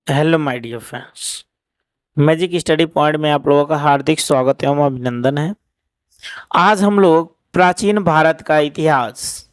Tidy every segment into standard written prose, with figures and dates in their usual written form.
Hello my dear friends. Magic study point में आप लोगों का हार्दिक स्वागत एवं अभिनंदन है। आज हम लोग प्राचीन भारत का इतिहास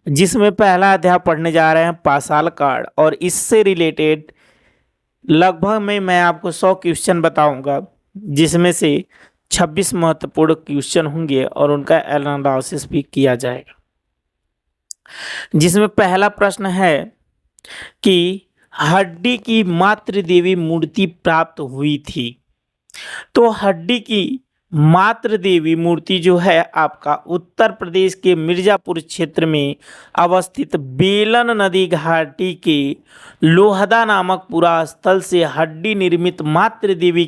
जिसमें पहला अध्याय पढ़ने जा रहे हैं पाषाण काल, और इससे रिलेटेड लगभग मैं आपको 100 क्वेश्चन बताऊंगा, जिसमें से 26 महत्वपूर्ण क्वेश्चन होंगे और उनका एनालिसिस भी किया जाएगा। जिसमें पहला प्रश्न है कि हड्डी की मातृ देवी मूर्ति प्राप्त हुई थी। तो हड्डी की मातृ देवी मूर्ति जो है आपका उत्तर प्रदेश के मिर्जापुर क्षेत्र में अवस्थित बेलन नदी घाटी के लोहदा नामक पुरा स्थल से हड्डी निर्मित मातृ देवी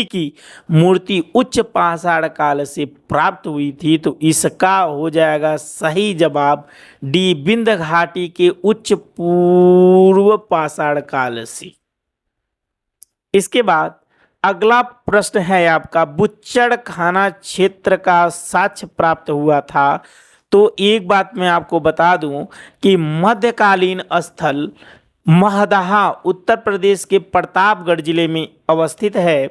की मूर्ति उच्च पाषाण काल से प्राप्त हुई थी। तो इसका हो जाएगा सही जवाब डी, विंध्य घाटी के उच्च पूर्व पाषाण काल से। इसके बाद अगला प्रश्न है आपका, बुच्चड़ खाना क्षेत्र का साक्ष्य प्राप्त हुआ था। तो एक बात मैं आपको बता दूं कि मध्यकालीन स्थल महदहा उत्तर प्रदेश के प्रतापगढ़ जिले में अवस्थित है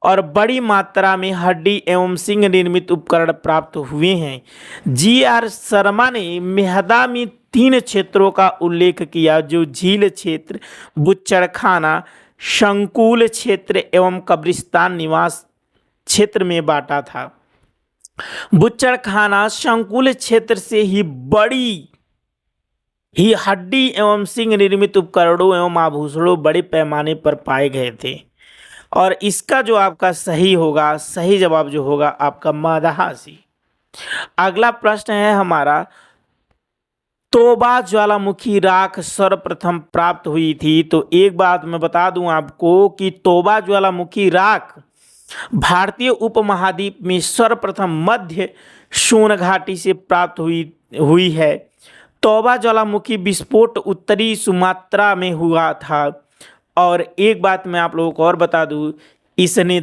और बड़ी मात्रा में हड्डी एवं सिंह निर्मित उपकरण प्राप्त हुए हैं। जी.आर. शर्मा ने मेहदा में 3 क्षेत्रों का उल्लेख किया, जो झील क्षेत्र, बुच्चड़खाना, संकुल क्षेत्र एवं कब्रिस्तान निवास क्षेत्र में बांटा था। बुच्चड़खाना संकुल क्षेत्र से ही बड़ी ही हड्डी एवं सिंह निर्मित उपकरणों एवं आभूषणों बड़े पैमाने पर पाए गए थे। और इसका जो आपका सही होगा, सही जवाब जो होगा आपका मदहासी। अगला प्रश्न है हमारा, तोबा ज्वालामुखी राख सर्वप्रथम प्राप्त हुई थी। तो एक बात मैं बता दूं आपको कि तोबा ज्वालामुखी राख भारतीय उपमहाद्वीप में सर्वप्रथम मध्य सोन घाटी से प्राप्त हुई है। तोबा ज्वालामुखी विस्फोट उत्तरी सुमात्रा में हुआ था। और एक बात मैं आप लोगों को और बता दूं, इसने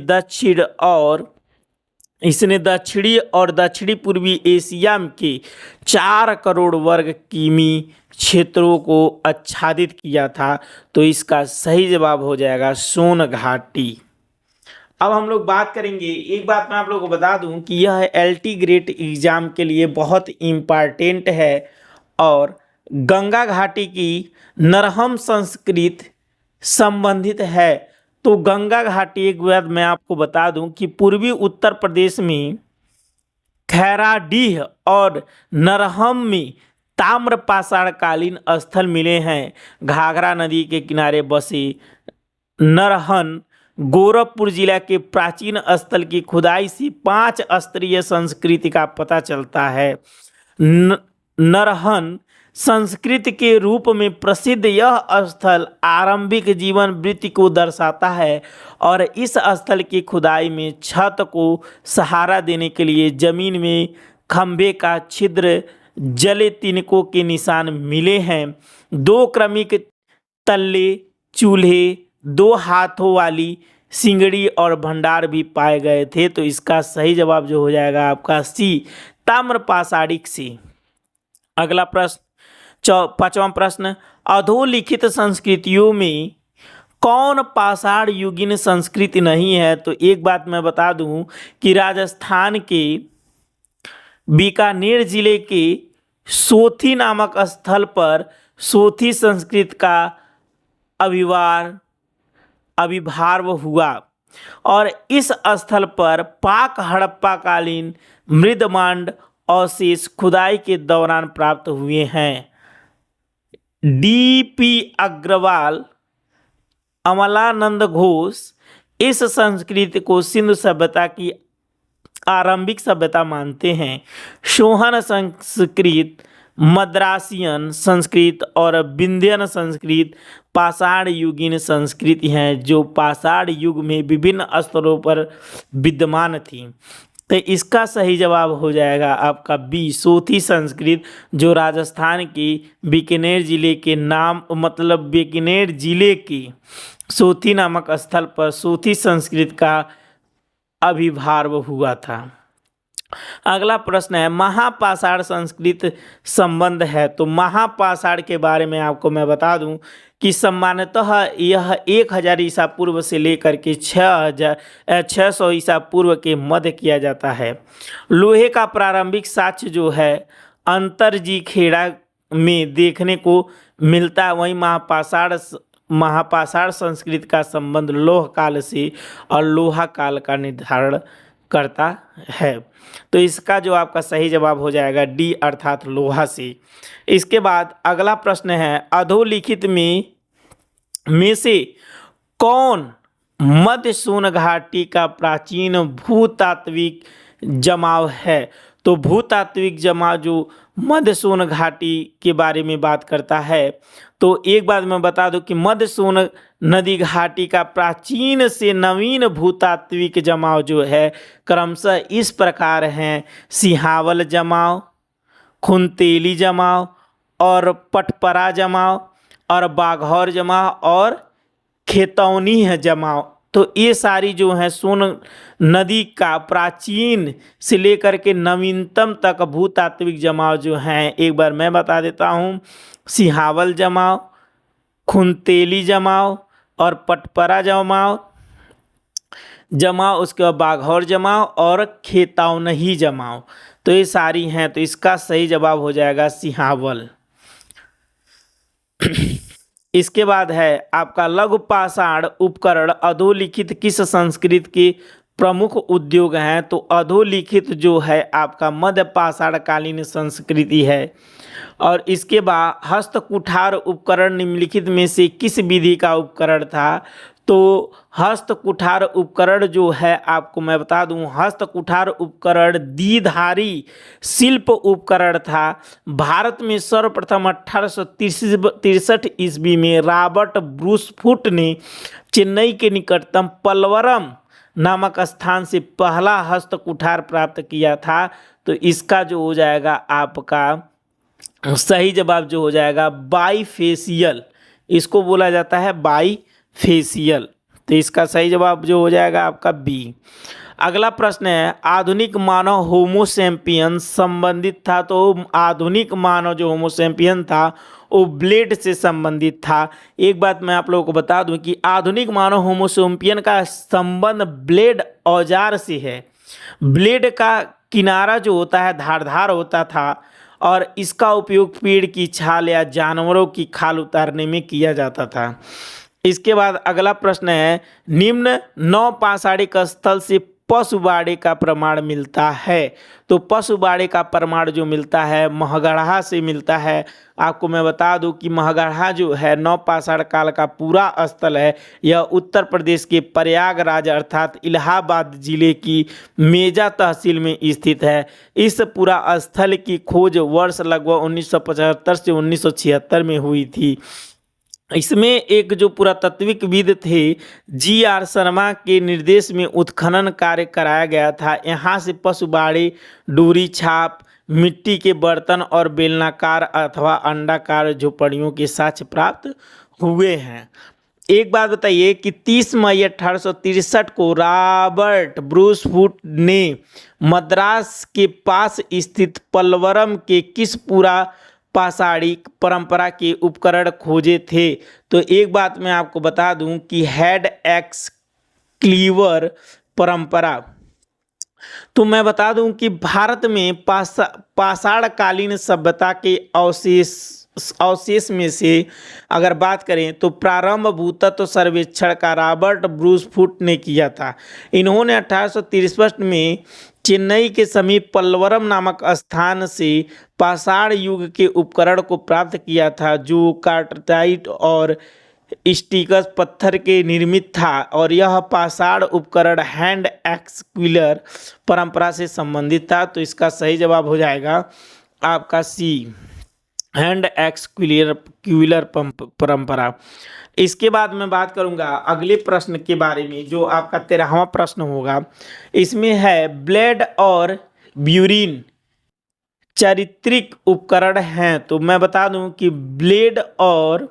दक्षिणी और दक्षिणी पूर्वी एशिया के 4 करोड़ वर्ग किमी क्षेत्रों को आच्छादित किया था। तो इसका सही जवाब हो जाएगा सोन घाटी। अब हम लोग बात करेंगे, एक बात मैं आप लोगों को बता दूं कि यह LT ग्रेड एग्जाम के लिए बहुत इम्पॉर्टेंट है। और गंगा घाटी की नरहम संस्कृत संबंधित है। तो गंगा घाटी, एक बात मैं आपको बता दूं कि पूर्वी उत्तर प्रदेश में खैराडीह और नरहम में ताम्र पाषाणकालीन स्थल मिले हैं। घाघरा नदी के किनारे बसे नरहन गोरखपुर जिला के प्राचीन स्थल की खुदाई से 5 स्तरीय संस्कृति का पता चलता है। नरहन संस्कृति के रूप में प्रसिद्ध यह स्थल आरंभिक जीवन वृत्ति को दर्शाता है। और इस स्थल की खुदाई में छत को सहारा देने के लिए जमीन में खंभे का छिद्र, जले तिनकों के निशान मिले हैं। 2 क्रमिक तल्ले, चूल्हे, 2 हाथों वाली सिंगड़ी और भंडार भी पाए गए थे। तो इसका सही जवाब जो हो जाएगा आपका सी, ताम्र पाषाणिक से। अगला प्रश्न, 5वां प्रश्न, अधोलिखित संस्कृतियों में कौन पाषाण युगीन संस्कृति नहीं है। तो एक बात मैं बता दूं कि राजस्थान के बीकानेर जिले के सोथी नामक स्थल पर सोथी संस्कृति का आविर्भाव हुआ। और इस स्थल पर पाक हड़प्पा कालीन मृदमांड अवशेष खुदाई के दौरान प्राप्त हुए हैं। DP अग्रवाल, अमलानंद घोष इस संस्कृति को सिंधु सभ्यता की आरंभिक सभ्यता मानते हैं। सोहन संस्कृत, मद्रासियन संस्कृत और विंध्यन संस्कृत पाषाण युगीन संस्कृति हैं, जो पाषाण युग में विभिन्न स्तरों पर विद्यमान थी। तो इसका सही जवाब हो जाएगा आपका बी, सोथी संस्कृत, जो राजस्थान की बीकानेर जिले के सोथी नामक स्थल पर सोथी संस्कृत का आविर्भाव हुआ था। अगला प्रश्न है, महापाषाण संस्कृत संबंध है। तो महापाषाण के बारे में आपको मैं बता दूं कि सामान्यतः यह 1000 ईसा पूर्व से लेकर के 600 ईसा पूर्व के मध्य किया जाता है। लोहे का प्रारंभिक साक्ष्य जो है अंतरजी खेड़ा में देखने को मिलता है। वहीं महापाषाण संस्कृति का संबंध लौह काल से और लोहा काल का निर्धारण करता है। तो इसका जो आपका सही जवाब हो जाएगा डी अर्थात लोहा से। इसके बाद अगला प्रश्न है अधोलिखित में से कौन मध्य सोन घाटी का प्राचीन भूतात्विक जमाव है। तो भूतात्विक जमाव जो मध्य सोन घाटी के बारे में बात करता है। तो एक बात मैं बता दूं कि मध्य सोन नदी घाटी का प्राचीन से नवीन भूतात्विक जमाव जो है क्रमशः इस प्रकार हैं: सिहावल जमाव, खुनतेली जमाव और पटपरा जमाव और बाघौर जमाव और खेतौनी है जमाव। तो ये सारी जो है सोन नदी का प्राचीन से लेकर के नवीनतम तक भूतात्विक जमाव जो हैं एक बार मैं बता देता हूँ। सिहावल जमाव, खुनतेली जमाव और पटपरा जमाव, उसके बाद बाघौर जमाव और खेतौनी जमाव। तो ये सारी हैं। तो इसका सही जवाब हो जाएगा सिहावल। इसके बाद है आपका लघु पाषाण उपकरण अधोलिखित किस संस्कृति के प्रमुख उद्योग हैं। तो अधोलिखित जो है आपका मध्य पाषाण कालीन संस्कृति है। और इसके बाद हस्त कुठार उपकरण निम्नलिखित में से किस विधि का उपकरण था। तो हस्त कुठार उपकरण जो है आपको मैं बता दूं, हस्त कुठार उपकरण द्विधारी शिल्प उपकरण था। भारत में सर्वप्रथम 1863 ईस्वी में रॉबर्ट ब्रूसफुट ने चेन्नई के निकटतम पल्वरम नामक स्थान से पहला हस्त कुठार प्राप्त किया था। तो इसका जो हो जाएगा आपका सही जवाब जो हो जाएगा बाईफेशियल, इसको बोला जाता है बाईफेशियल। तो इसका सही जवाब जो हो जाएगा आपका बी। अगला प्रश्न है आधुनिक मानव होमोसेपियन संबंधित था। तो आधुनिक मानव जो होमोसेपियन था वो ब्लेड से संबंधित था। एक बात मैं आप लोगों को बता दूं कि आधुनिक मानव होमोसेपियन का संबंध ब्लेड औजार से है। ब्लेड का किनारा जो होता है धारदार होता था और इसका उपयोग पेड़ की छाल या जानवरों की खाल उतारने में किया जाता था। इसके बाद अगला प्रश्न है निम्न 9 पाषाणिक स्थल से पशुबाड़े का प्रमाण मिलता है। तो पशुबाड़े का प्रमाण जो मिलता है महगढ़ा से मिलता है। आपको मैं बता दूं कि महगढ़ा जो है 9 पाषाण काल का पूरा स्थल है। यह उत्तर प्रदेश के प्रयागराज अर्थात इलाहाबाद जिले की मेजा तहसील में स्थित है। इस पूरा स्थल की खोज वर्ष लगभग 1975 से 1976 में हुई थी। इसमें एक जो पुरातत्विकविद थे जी.आर. शर्मा के निर्देश में उत्खनन कार्य कराया गया था। यहाँ से पशुबाड़े, डोरी छाप, मिट्टी के बर्तन और बेलनाकार अथवा अंडाकार झोपड़ियों के साक्ष्य प्राप्त हुए हैं। एक बात बताइए कि 30 मई 1863 को रॉबर्ट ब्रूसफुट ने मद्रास के पास स्थित पल्वरम के किस पूरा पाषाणिक परंपरा के उपकरण खोजे थे। तो एक बात मैं आपको बता दूं कि हेड एक्स क्लीवर परंपरा। तो मैं बता दूं कि भारत में पाषाण कालीन सभ्यता के अवशेष में से अगर बात करें तो प्रारंभ भूतत्व सर्वेक्षण का रॉबर्ट ब्रूसफुट ने किया था। इन्होंने 1863 में चेन्नई के समीप पल्वरम नामक स्थान से पाषाण युग के उपकरण को प्राप्त किया था जो कार्टाइट और स्टिकस पत्थर के निर्मित था। और यह पाषाण उपकरण हैंड एक्सक्विलर परंपरा से संबंधित था। तो इसका सही जवाब हो जाएगा आपका सी, हैंड एक्सक्विलर परंपरा। इसके बाद मैं बात करूंगा अगले प्रश्न के बारे में जो आपका 13वां प्रश्न होगा। इसमें है ब्लेड और ब्यूरिन चारित्रिक उपकरण हैं। तो मैं बता दूं कि ब्लेड और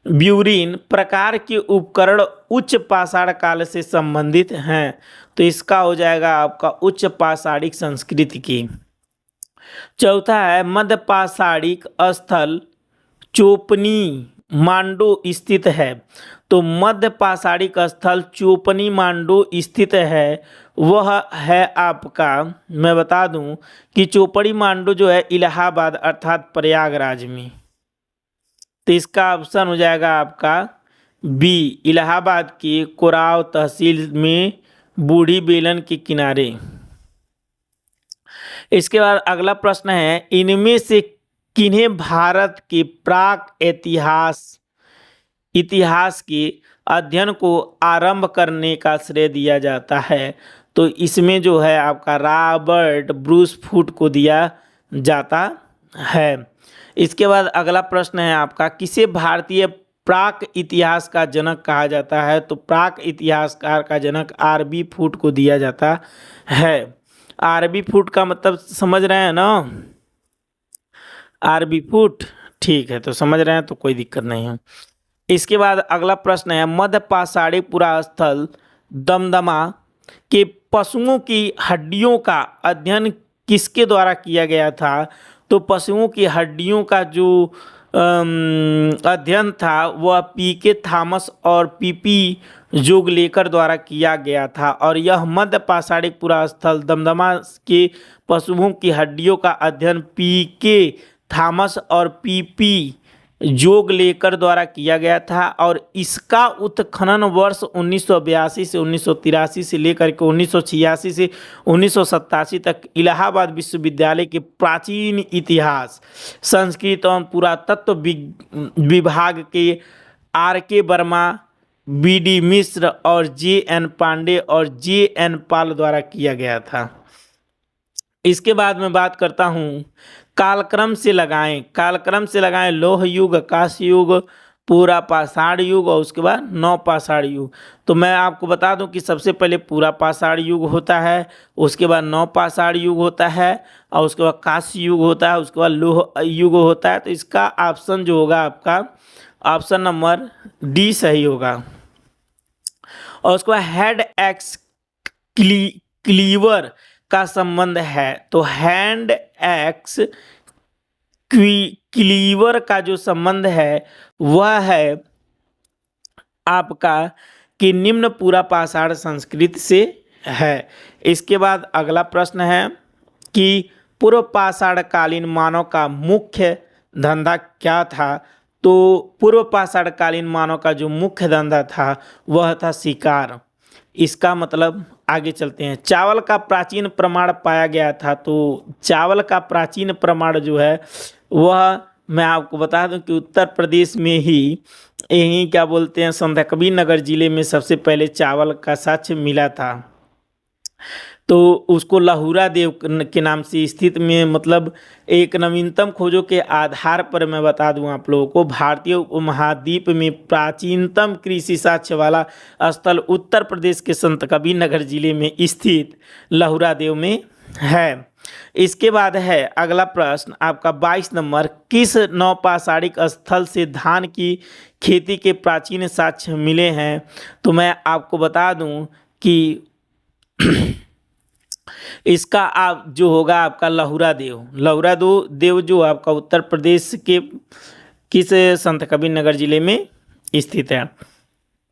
ब्यूरिन प्रकार के उपकरण उच्च पाषाण काल से संबंधित हैं। तो इसका हो जाएगा आपका उच्च पाषाणिक संस्कृति की। चौथा है मध्य पाषाणिक स्थल चोपनी मांडू स्थित है। तो मध्य पाषाणिक स्थल चोपनी मांडू स्थित है, वह है आपका, मैं बता दूं कि चोपड़ी मांडू जो है इलाहाबाद अर्थात प्रयागराज में। तो इसका ऑप्शन हो जाएगा आपका बी, इलाहाबाद के कोराव तहसील में बूढ़ी बेलन के किनारे। इसके बाद अगला प्रश्न है, इनमें से किन्हें भारत के प्राक इतिहास के अध्ययन को आरंभ करने का श्रेय दिया जाता है? तो इसमें जो है आपका रॉबर्ट ब्रूस फूट को दिया जाता है। इसके बाद अगला प्रश्न है आपका, किसे भारतीय प्राक इतिहास का जनक कहा जाता है? तो प्राक इतिहासकार का जनक आर.बी. फूट को दिया जाता है। आर.बी. फूट का मतलब समझ रहे हैं ना? आर.बी. फूट, ठीक है, तो समझ रहे हैं तो कोई दिक्कत नहीं है। इसके बाद अगला प्रश्न है, मध्य पाषाणी पुरास्थल दमदमा के पशुओं की हड्डियों का अध्ययन किसके द्वारा किया गया था? तो पशुओं की हड्डियों का जो अध्ययन था वह पी.के. थॉमस और पी.पी. जोगलेकर द्वारा किया गया था। और यह मध्य पाषाणी पुरास्थल दमदमा के पशुओं की हड्डियों का अध्ययन पी.के. थॉमस और पी.पी. जोगलेकर द्वारा किया गया था। और इसका उत्खनन वर्ष 1982 से 1983 से लेकर के 1986 से 1987 तक इलाहाबाद विश्वविद्यालय के प्राचीन इतिहास, संस्कृत एवं पुरातत्व विभाग के आर.के. वर्मा, बी.डी. मिश्र और जे.एन. पांडे और जे.एन. पाल द्वारा किया गया था। इसके बाद मैं बात करता हूँ, कालक्रम से लगाएं लोह युग, कांस्य युग, पूरा पाषाण युग और उसके बाद नव पाषाण युग। तो मैं आपको बता दूं कि सबसे पहले पूरा पाषाण युग होता है, उसके बाद नव पाषाण युग होता है और उसके बाद कांस्य युग होता है, उसके बाद लोह युग होता है। तो इसका ऑप्शन जो होगा आपका ऑप्शन नंबर डी सही होगा। और उसके बाद हेड एक्स क्लीवर का संबंध है। तो हैंड एक्स क्लीवर का जो संबंध है वह है आपका कि निम्न पूरा पाषाण संस्कृत से है। इसके बाद अगला प्रश्न है कि पूर्व पाषाण कालीन मानव का मुख्य धंधा क्या था? तो पूर्व पाषाण कालीन मानव का जो मुख्य धंधा था वह था शिकार। इसका मतलब आगे चलते हैं, चावल का प्राचीन प्रमाण पाया गया था। तो चावल का प्राचीन प्रमाण जो है वह मैं आपको बता दूं कि उत्तर प्रदेश में ही यही क्या बोलते हैं संतकबीरनगर जिले में सबसे पहले चावल का साक्ष्य मिला था। तो उसको लहुरा देव के नाम से स्थित में, मतलब एक नवीनतम खोजों के आधार पर मैं बता दूं आप लोगों को, भारतीय उपमहाद्वीप में प्राचीनतम कृषि साक्ष्य वाला स्थल उत्तर प्रदेश के संतकबीरनगर जिले में स्थित लहुरा देव में है। इसके बाद है अगला प्रश्न आपका 22 नंबर, किस नवपाषाणिक स्थल से धान की खेती के प्राचीन साक्ष्य मिले हैं? तो मैं आपको बता दूं कि इसका आप जो होगा आपका लहुरा देव जो आपका उत्तर प्रदेश के किस संतकबीरनगर जिले में स्थित है।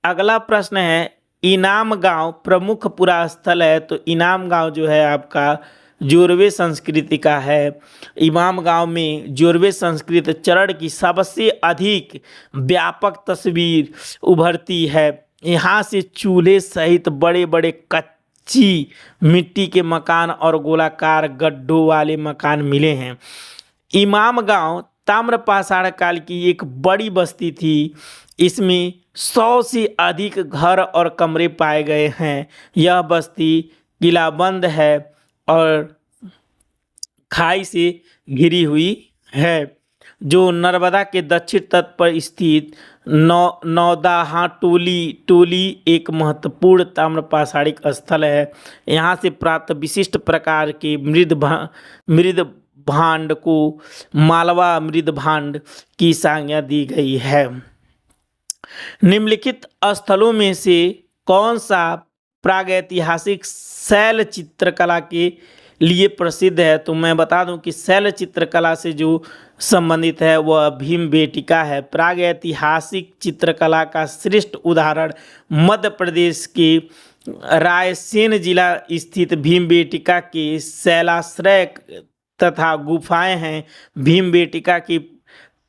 अगला प्रश्न है, इनाम गांव प्रमुख पुरा स्थल है। तो इनाम गांव जो है आपका जोरवे संस्कृति का है। इमाम गांव में जोरवे संस्कृत चरण की सबसे अधिक व्यापक तस्वीर उभरती है। यहाँ से चूल्हे सहित बड़े बड़े कच्ची मिट्टी के मकान और गोलाकार गड्ढों वाले मकान मिले हैं। इमाम गांव ताम्र पाषाण काल की एक बड़ी बस्ती थी। इसमें 100 से अधिक घर और कमरे पाए गए हैं। यह बस्ती किलाबंद है और खाई से घिरी हुई है, जो नर्मदा के दक्षिण तट पर स्थित नौदाहा टोली एक महत्वपूर्ण ताम्र पाषाणिक स्थल है। यहाँ से प्राप्त विशिष्ट प्रकार के मृद भांड को मालवा मृद भांड की संज्ञा दी गई है। निम्नलिखित स्थलों में से कौन सा प्रागैतिहासिक शैल चित्रकला के लिए प्रसिद्ध है? तो मैं बता दूं कि शैल चित्रकला से जो संबंधित है वह भीमबेटका है। प्रागैतिहासिक चित्रकला का श्रेष्ठ उदाहरण मध्य प्रदेश के रायसेन जिला स्थित भीमबेटका के शैलाश्रय तथा गुफाएं हैं। भीमबेटका की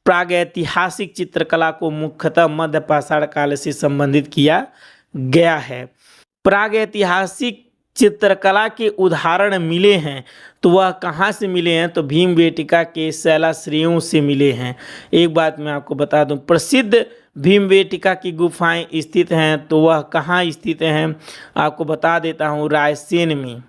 प्रागैतिहासिक चित्रकला को मुख्यतः मध्य पाषाण काल से संबंधित किया गया है। प्रागैतिहासिक चित्रकला के उदाहरण मिले हैं तो वह कहाँ से मिले हैं? तो भीमबेटका के शैलाश्रयों से मिले हैं। एक बात मैं आपको बता दूं, प्रसिद्ध भीमबेटका की गुफाएं स्थित हैं तो वह कहाँ स्थित हैं? आपको बता देता हूँ, रायसेन में,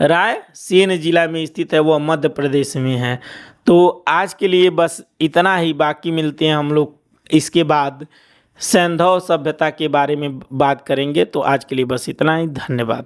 रायसेन जिला में स्थित है, वह मध्य प्रदेश में है। तो आज के लिए बस इतना ही, बाकी मिलते हैं हम लोग इसके बाद सैंधव सभ्यता के बारे में बात करेंगे। तो आज के लिए बस इतना ही, धन्यवाद।